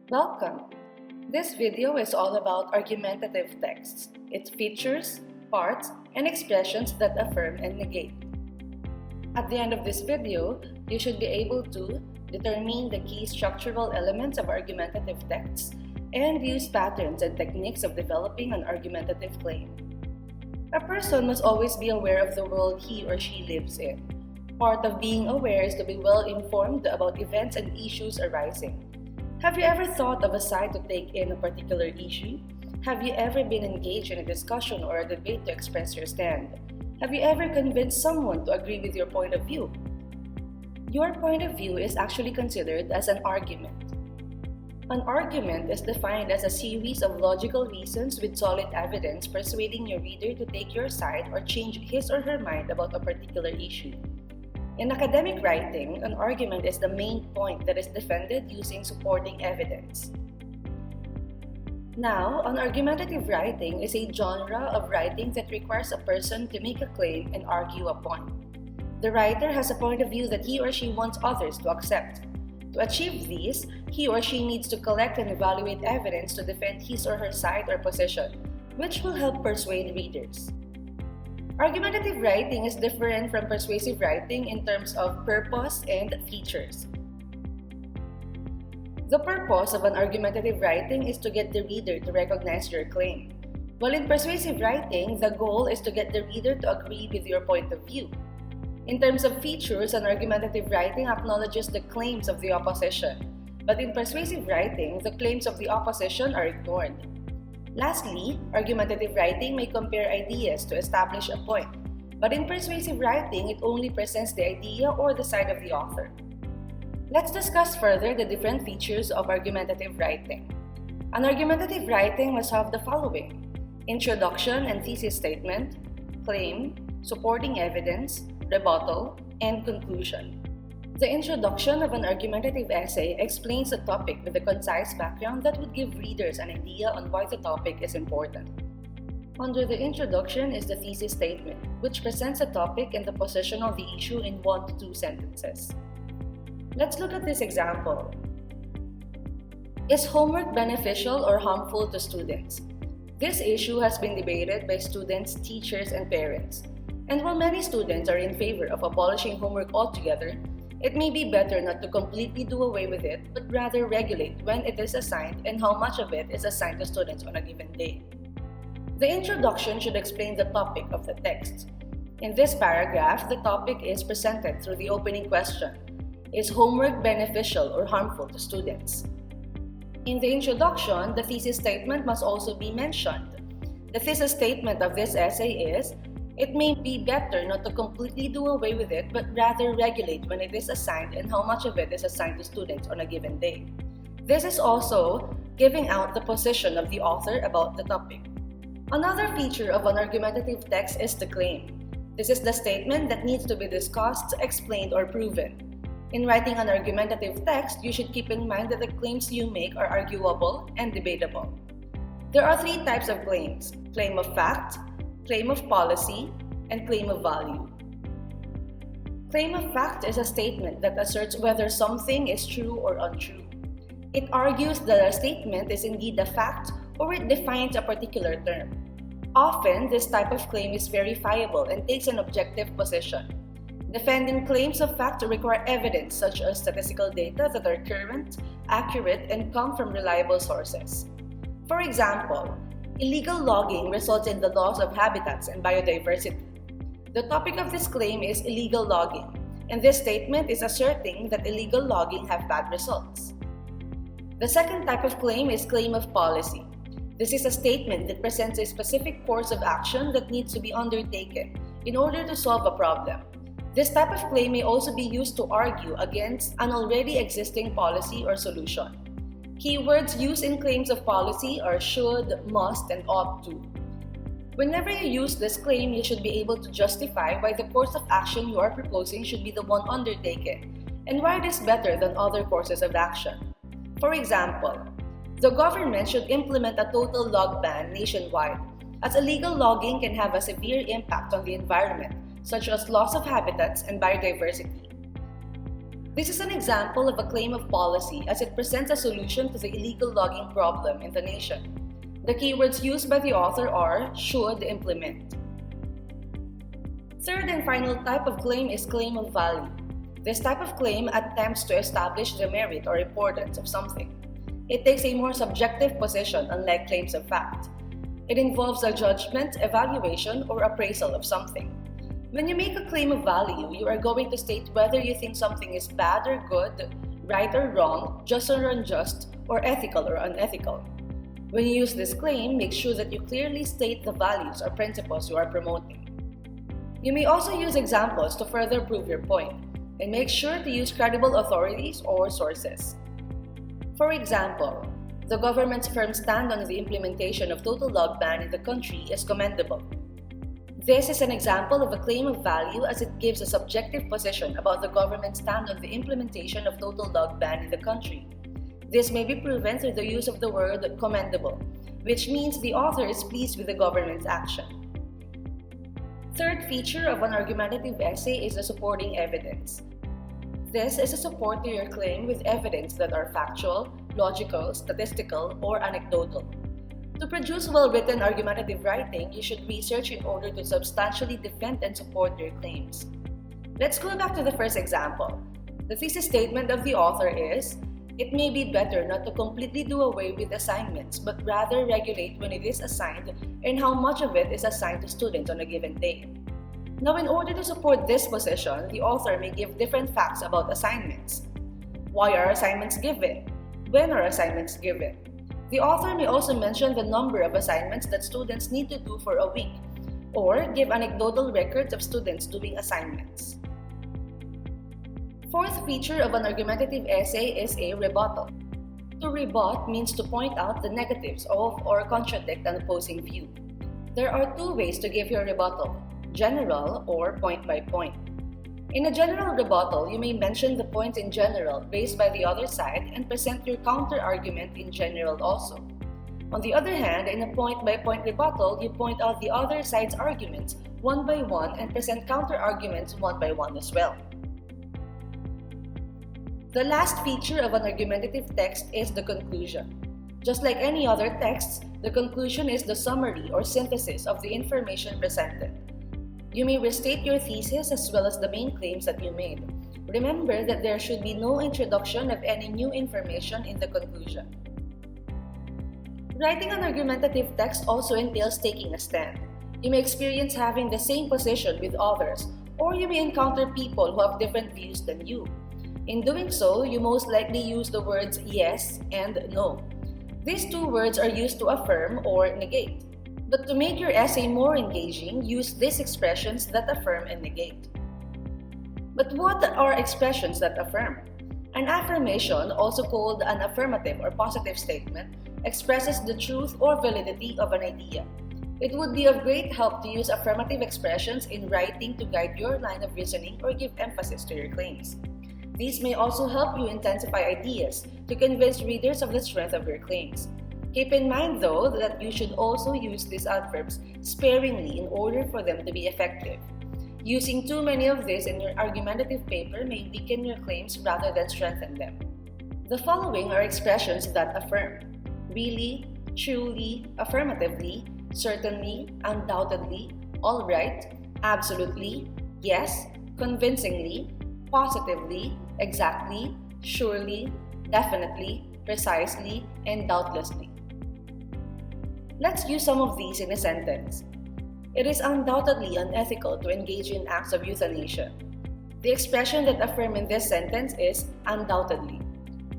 Welcome! This video is all about argumentative texts, its features, parts, and expressions that affirm and negate. At the end of this video, you should be able to determine the key structural elements of argumentative texts and use patterns and techniques of developing an argumentative claim. A person must always be aware of the world he or she lives in. Part of being aware is to be well informed about events and issues arising. Have you ever thought of a side to take in a particular issue? Have you ever been engaged in a discussion or a debate to express your stand? Have you ever convinced someone to agree with your point of view? Your point of view is actually considered as an argument. An argument is defined as a series of logical reasons with solid evidence persuading your reader to take your side or change his or her mind about a particular issue. In academic writing, an argument is the main point that is defended using supporting evidence. Now, an argumentative writing is a genre of writing that requires a person to make a claim and argue a point. The writer has a point of view that he or she wants others to accept. To achieve this, he or she needs to collect and evaluate evidence to defend his or her side or position, which will help persuade readers. Argumentative writing is different from persuasive writing in terms of purpose and features. The purpose of an argumentative writing is to get the reader to recognize your claim, while in persuasive writing, the goal is to get the reader to agree with your point of view. In terms of features, an argumentative writing acknowledges the claims of the opposition, but in persuasive writing, the claims of the opposition are ignored. Lastly, argumentative writing may compare ideas to establish a point, but in persuasive writing, it only presents the idea or the side of the author. Let's discuss further the different features of argumentative writing. An argumentative writing must have the following: introduction and thesis statement, claim, supporting evidence, rebuttal, and conclusion. The introduction of an argumentative essay explains the topic with a concise background that would give readers an idea on why the topic is important. Under the introduction is the thesis statement, which presents the topic and the position of the issue in 1 to 2 sentences. Let's look at this example. Is homework beneficial or harmful to students? This issue has been debated by students, teachers, and parents. And while many students are in favor of abolishing homework altogether, it may be better not to completely do away with it, but rather regulate when it is assigned and how much of it is assigned to students on a given day. The introduction should explain the topic of the text. In this paragraph, the topic is presented through the opening question: is homework beneficial or harmful to students? In the introduction, the thesis statement must also be mentioned. The thesis statement of this essay is: it may be better not to completely do away with it, but rather regulate when it is assigned and how much of it is assigned to students on a given day. This is also giving out the position of the author about the topic. Another feature of an argumentative text is the claim. This is the statement that needs to be discussed, explained, or proven. In writing an argumentative text, you should keep in mind that the claims you make are arguable and debatable. There are 3 types of claims: claim of fact, claim of policy, and claim of value. Claim of fact is a statement that asserts whether something is true or untrue. It argues that a statement is indeed a fact or it defines a particular term. Often, this type of claim is verifiable and takes an objective position. Defending claims of fact require evidence such as statistical data that are current, accurate, and come from reliable sources. For example, illegal logging results in the loss of habitats and biodiversity. The topic of this claim is illegal logging, and this statement is asserting that illegal logging have bad results. The second type of claim is claim of policy. This is a statement that presents a specific course of action that needs to be undertaken in order to solve a problem. This type of claim may also be used to argue against an already existing policy or solution. Keywords used in claims of policy are should, must, and ought to. Whenever you use this claim, you should be able to justify why the course of action you are proposing should be the one undertaken, and why it is better than other courses of action. For example, the government should implement a total log ban nationwide, as illegal logging can have a severe impact on the environment, such as loss of habitats and biodiversity. This is an example of a claim of policy as it presents a solution to the illegal logging problem in the nation. The keywords used by the author are should implement. Third and final type of claim is claim of value. This type of claim attempts to establish the merit or importance of something. It takes a more subjective position, unlike claims of fact. It involves a judgment, evaluation, or appraisal of something. When you make a claim of value, you are going to state whether you think something is bad or good, right or wrong, just or unjust, or ethical or unethical. When you use this claim, make sure that you clearly state the values or principles you are promoting. You may also use examples to further prove your point, and make sure to use credible authorities or sources. For example, the government's firm stand on the implementation of total log ban in the country is commendable. This is an example of a claim of value as it gives a subjective position about the government's stand on the implementation of total log ban in the country. This may be proven through the use of the word commendable, which means the author is pleased with the government's action. Third feature of an argumentative essay is the supporting evidence. This is a support to your claim with evidence that are factual, logical, statistical, or anecdotal. To produce well-written argumentative writing, you should research in order to substantially defend and support your claims. Let's go back to the first example. The thesis statement of the author is, it may be better not to completely do away with assignments, but rather regulate when it is assigned and how much of it is assigned to students on a given day. Now, in order to support this position, the author may give different facts about assignments. Why are assignments given? When are assignments given? The author may also mention the number of assignments that students need to do for a week, or give anecdotal records of students doing assignments. Fourth feature of an argumentative essay is a rebuttal. To rebut means to point out the negatives of or contradict an opposing view. There are two ways to give your rebuttal, general or point by point. In a general rebuttal, you may mention the points in general raised by the other side and present your counter-argument in general also. On the other hand, in a point-by-point rebuttal, you point out the other side's arguments one by one and present counter-arguments one by one as well. The last feature of an argumentative text is the conclusion. Just like any other texts, the conclusion is the summary or synthesis of the information presented. You may restate your thesis as well as the main claims that you made. Remember that there should be no introduction of any new information in the conclusion. Writing an argumentative text also entails taking a stand. You may experience having the same position with others, or you may encounter people who have different views than you. In doing so, you most likely use the words yes and no. These two words are used to affirm or negate. But to make your essay more engaging, use these expressions that affirm and negate. But what are expressions that affirm? An affirmation, also called an affirmative or positive statement, expresses the truth or validity of an idea. It would be of great help to use affirmative expressions in writing to guide your line of reasoning or give emphasis to your claims. These may also help you intensify ideas to convince readers of the strength of your claims. Keep in mind, though, that you should also use these adverbs sparingly in order for them to be effective. Using too many of these in your argumentative paper may weaken your claims rather than strengthen them. The following are expressions that affirm: really, truly, affirmatively, certainly, undoubtedly, all right, absolutely, yes, convincingly, positively, exactly, surely, definitely, precisely, and doubtlessly. Let's use some of these in a sentence. It is undoubtedly unethical to engage in acts of euthanasia. The expression that affirms in this sentence is undoubtedly.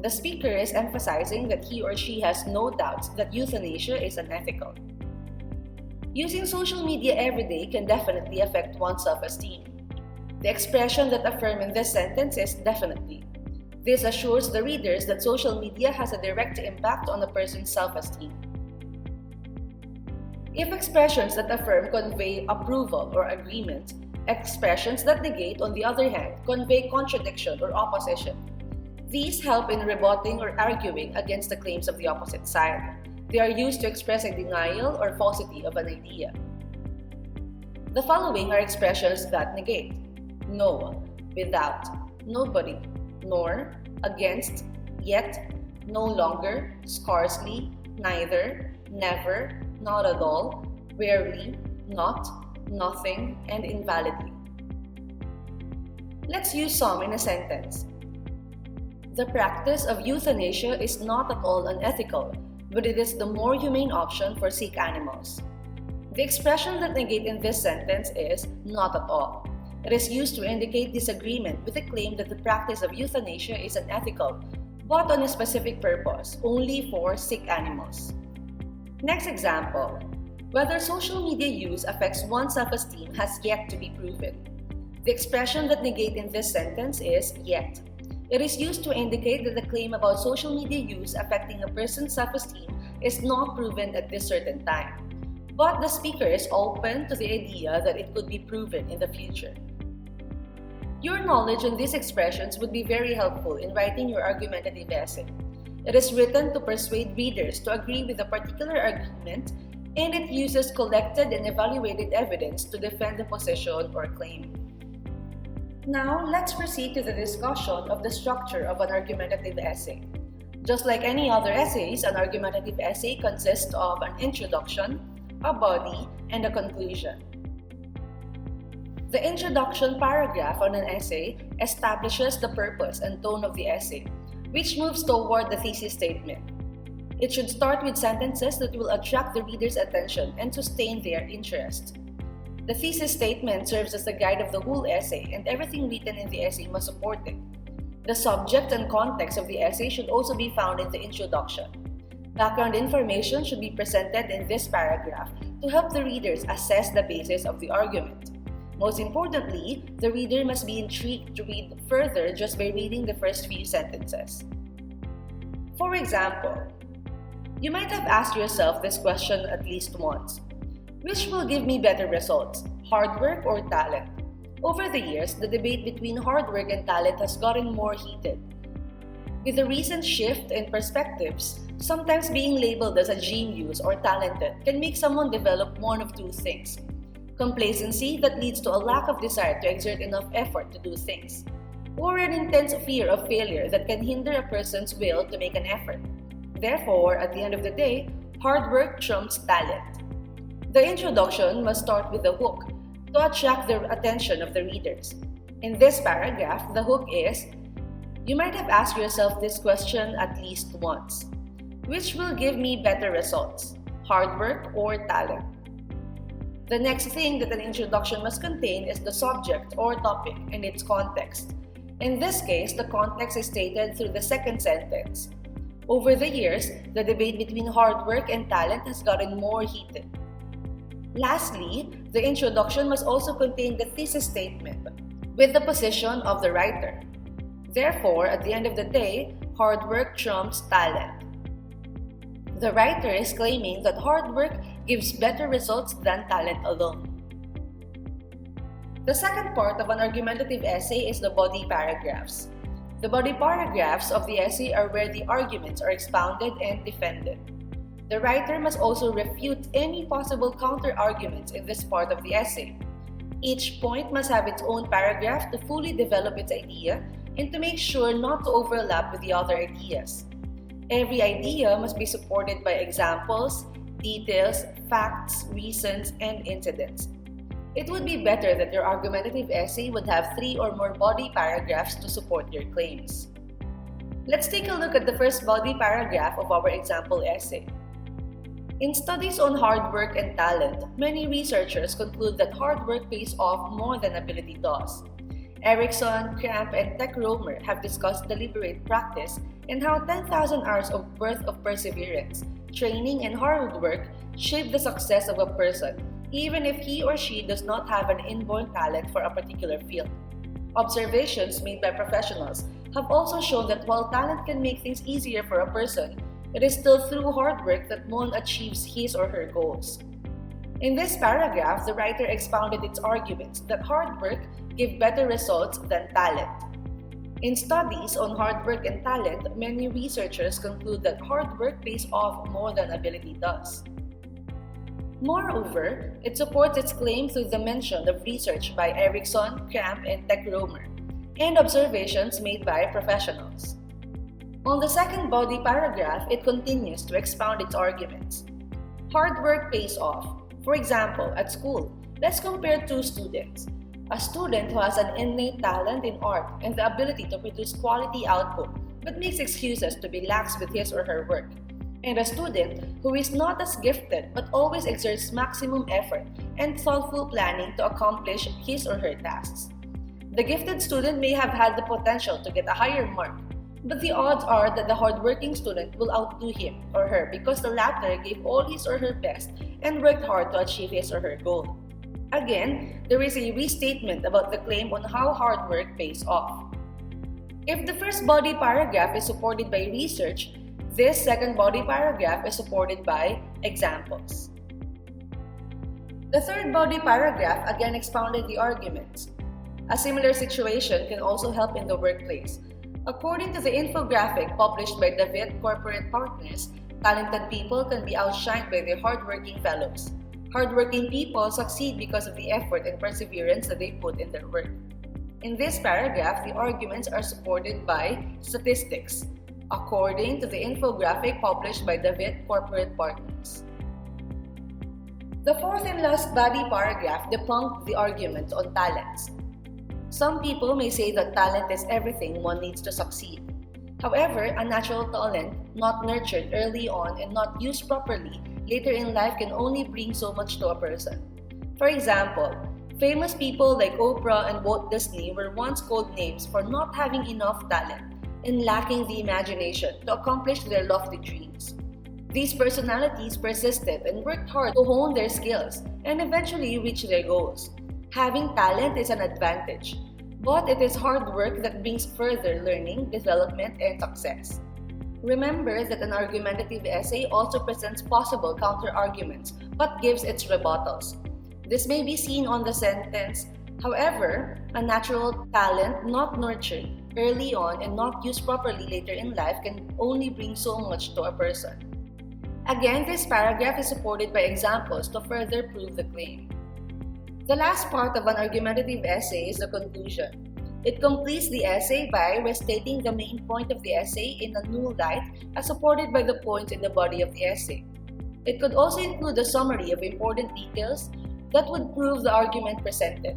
The speaker is emphasizing that he or she has no doubts that euthanasia is unethical. Using social media every day can definitely affect one's self-esteem. The expression that affirms in this sentence is definitely. This assures the readers that social media has a direct impact on a person's self-esteem. If expressions that affirm convey approval or agreement, expressions that negate, on the other hand, convey contradiction or opposition. These help in rebutting or arguing against the claims of the opposite side. They are used to express a denial or falsity of an idea. The following are expressions that negate: no, without, nobody, nor, against, yet, no longer, scarcely, neither, never, not at all, rarely, not, nothing, and invalidly. Let's use some in a sentence. The practice of euthanasia is not at all unethical, but it is the more humane option for sick animals. The expression that negate in this sentence is not at all. It is used to indicate disagreement with the claim that the practice of euthanasia is unethical, but on a specific purpose, only for sick animals. Next example. Whether social media use affects one's self-esteem has yet to be proven. The expression that negate in this sentence is yet. It is used to indicate that the claim about social media use affecting a person's self-esteem is not proven at this certain time, but the speaker is open to the idea that it could be proven in the future. Your knowledge on these expressions would be very helpful in writing your argumentative essay. It is written to persuade readers to agree with a particular argument, and it uses collected and evaluated evidence to defend the position or claim. Now, let's proceed to the discussion of the structure of an argumentative essay. Just like any other essays, an argumentative essay consists of an introduction, a body, and a conclusion. The introduction paragraph on an essay establishes the purpose and tone of the essay, which moves toward the thesis statement. It should start with sentences that will attract the reader's attention and sustain their interest. The thesis statement serves as the guide of the whole essay, and everything written in the essay must support it. The subject and context of the essay should also be found in the introduction. Background information should be presented in this paragraph to help the readers assess the basis of the argument. Most importantly, the reader must be intrigued to read further just by reading the first few sentences. For example, you might have asked yourself this question at least once. Which will give me better results, hard work or talent? Over the years, the debate between hard work and talent has gotten more heated. With the recent shift in perspectives, sometimes being labeled as a genius or talented can make someone develop one of two things. Complacency that leads to a lack of desire to exert enough effort to do things, or an intense fear of failure that can hinder a person's will to make an effort. Therefore, at the end of the day, hard work trumps talent. The introduction must start with a hook to attract the attention of the readers. In this paragraph, the hook is, you might have asked yourself this question at least once. Which will give me better results, hard work or talent? The next thing that an introduction must contain is the subject or topic and its context. In this case, the context is stated through the second sentence. Over the years, the debate between hard work and talent has gotten more heated. Lastly, the introduction must also contain the thesis statement with the position of the writer. Therefore, at the end of the day, hard work trumps talent. The writer is claiming that hard work gives better results than talent alone. The second part of an argumentative essay is the body paragraphs. The body paragraphs of the essay are where the arguments are expounded and defended. The writer must also refute any possible counter-arguments in this part of the essay. Each point must have its own paragraph to fully develop its idea and to make sure not to overlap with the other ideas. Every idea must be supported by examples, details, facts, reasons, and incidents. It would be better that your argumentative essay would have 3 or more body paragraphs to support your claims. Let's take a look at the first body paragraph of our example essay. In studies on hard work and talent, many researchers conclude that hard work pays off more than ability does. Erickson, Cramp, and Tech Romer have discussed deliberate practice and how 10,000 hours worth of perseverance, training, and hard work shape the success of a person, even if he or she does not have an inborn talent for a particular field. Observations made by professionals have also shown that while talent can make things easier for a person, it is still through hard work that one achieves his or her goals. In this paragraph, the writer expounded its arguments that hard work give better results than talent. In studies on hard work and talent, many researchers conclude that hard work pays off more than ability does. Moreover, it supports its claim through the mention of research by Erickson, Cramp, and Tech Romer. and observations made by professionals. On the second body paragraph, it continues to expound its arguments. Hard work pays off. For example, at school, let's compare two students. A student who has an innate talent in art and the ability to produce quality output but makes excuses to be lax with his or her work. And a student who is not as gifted but always exerts maximum effort and thoughtful planning to accomplish his or her tasks. The gifted student may have had the potential to get a higher mark, but the odds are that the hardworking student will outdo him or her because the latter gave all his or her best and worked hard to achieve his or her goal. Again, there is a restatement about the claim on how hard work pays off. If the first body paragraph is supported by research, this second body paragraph is supported by examples. The third body paragraph again expounded the arguments. A similar situation can also help in the workplace. According to the infographic published by David Corporate Partners, talented people can be outshined by their hardworking fellows. Hardworking people succeed because of the effort and perseverance that they put in their work. In this paragraph, the arguments are supported by statistics, according to the infographic published by David Corporate Partners. The fourth and last body paragraph debunked the argument on talents. Some people may say that talent is everything one needs to succeed. However, a natural talent, not nurtured early on and not used properly later in life, can only bring so much to a person. For example, famous people like Oprah and Walt Disney were once called names for not having enough talent and lacking the imagination to accomplish their lofty dreams. These personalities persisted and worked hard to hone their skills and eventually reach their goals. Having talent is an advantage, but it is hard work that brings further learning, development, and success. Remember that an argumentative essay also presents possible counter-arguments but gives its rebuttals. This may be seen on the sentence, however, a natural talent not nurtured early on and not used properly later in life can only bring so much to a person. Again, this paragraph is supported by examples to further prove the claim. The last part of an argumentative essay is the conclusion. It completes the essay by restating the main point of the essay in a new light as supported by the points in the body of the essay. It could also include a summary of important details that would prove the argument presented.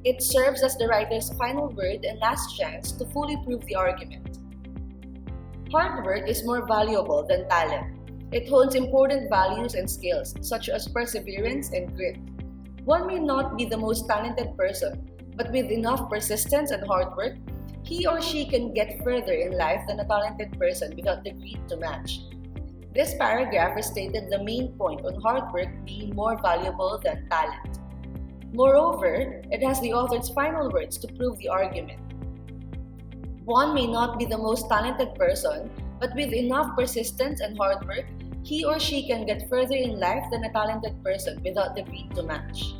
It serves as the writer's final word and last chance to fully prove the argument. Hard work is more valuable than talent. It holds important values and skills such as perseverance and grit. One may not be the most talented person, but with enough persistence and hard work, he or she can get further in life than a talented person without the grit to match. This paragraph restated the main point on hard work being more valuable than talent. Moreover, it has the author's final words to prove the argument. One may not be the most talented person, but with enough persistence and hard work, he or she can get further in life than a talented person without the grit to match.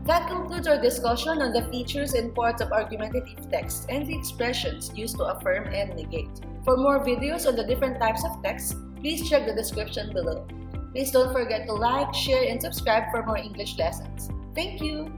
That concludes our discussion on the features and parts of argumentative texts and the expressions used to affirm and negate. For more videos on the different types of texts, please check the description below. Please don't forget to like, share, and subscribe for more English lessons. Thank you!